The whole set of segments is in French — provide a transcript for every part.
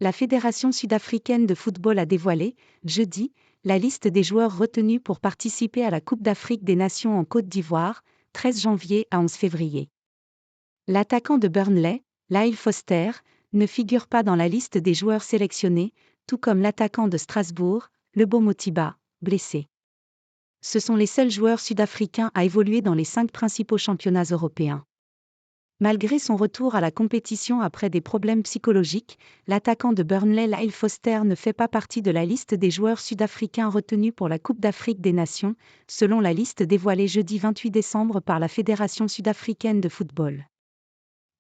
La Fédération sud-africaine de football a dévoilé, jeudi, la liste des joueurs retenus pour participer à la Coupe d'Afrique des Nations en Côte d'Ivoire, 13 janvier à 11 février. L'attaquant de Burnley, Lyle Foster, ne figure pas dans la liste des joueurs sélectionnés, tout comme l'attaquant de Strasbourg, Lebo Motiba, blessé. Ce sont les seuls joueurs sud-africains à évoluer dans les 5 principaux championnats européens. Malgré son retour à la compétition après des problèmes psychologiques, l'attaquant de Burnley Lyle Foster ne fait pas partie de la liste des joueurs sud-africains retenus pour la Coupe d'Afrique des Nations, selon la liste dévoilée jeudi 28 décembre par la Fédération sud-africaine de football.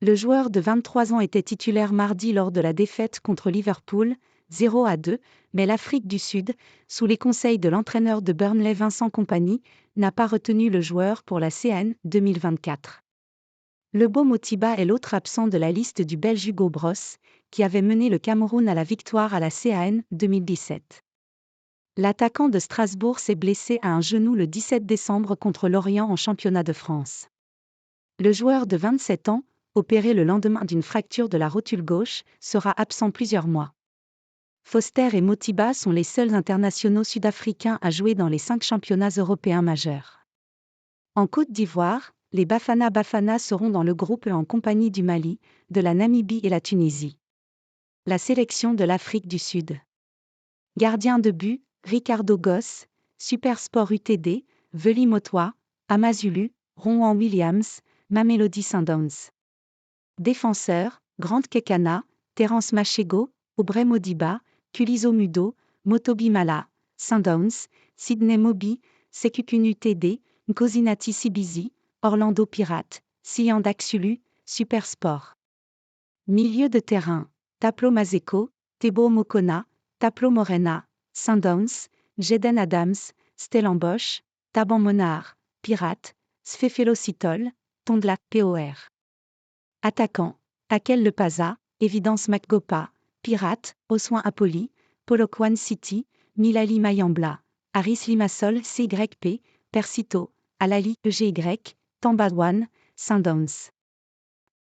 Le joueur de 23 ans était titulaire mardi lors de la défaite contre Liverpool, 0-2, mais l'Afrique du Sud, sous les conseils de l'entraîneur de Burnley Vincent Kompany, n'a pas retenu le joueur pour la CAN 2024. Lebo Motiba est l'autre absent de la liste du Belge Hugo Broos, qui avait mené le Cameroun à la victoire à la CAN 2017. L'attaquant de Strasbourg s'est blessé à un genou le 17 décembre contre Lorient en championnat de France. Le joueur de 27 ans, opéré le lendemain d'une fracture de la rotule gauche, sera absent plusieurs mois. Foster et Motiba sont les seuls internationaux sud-africains à jouer dans les 5 championnats européens majeurs. En Côte d'Ivoire, les Bafana Bafana seront dans le groupe E en compagnie du Mali, de la Namibie et la Tunisie. La sélection de l'Afrique du Sud. Gardien de but, Ricardo Goss, Supersport UTD, Veli Motwa, Amazulu, Ronwan Williams, Mamelodi Sundowns. Défenseur, Grant Kekana, Terence Machego, Aubrey Modiba, Kulizo Mudo, Motobi Mala, Sundowns, Sydney Mobi, Sekukun UTD, Nkosinati Sibizi, Orlando Pirates, Sian Daxulu, Supersport. Milieu de terrain, Taplo Mazeko, Tebo Mokona, Taplo Morena, Sundowns, Jeden Adams, Stellenbosch, Taban Monard, Pirates, Sfefelo Sitol, Tondela, POR. Attaquant, Akel Lepaza, Évidence Macgopa, Pirates, Oswan Apoli, Polokwane City, Milali Mayambla, Aris Limassol CYP, Persito, Alali EGY, Tambadouane, Sundowns.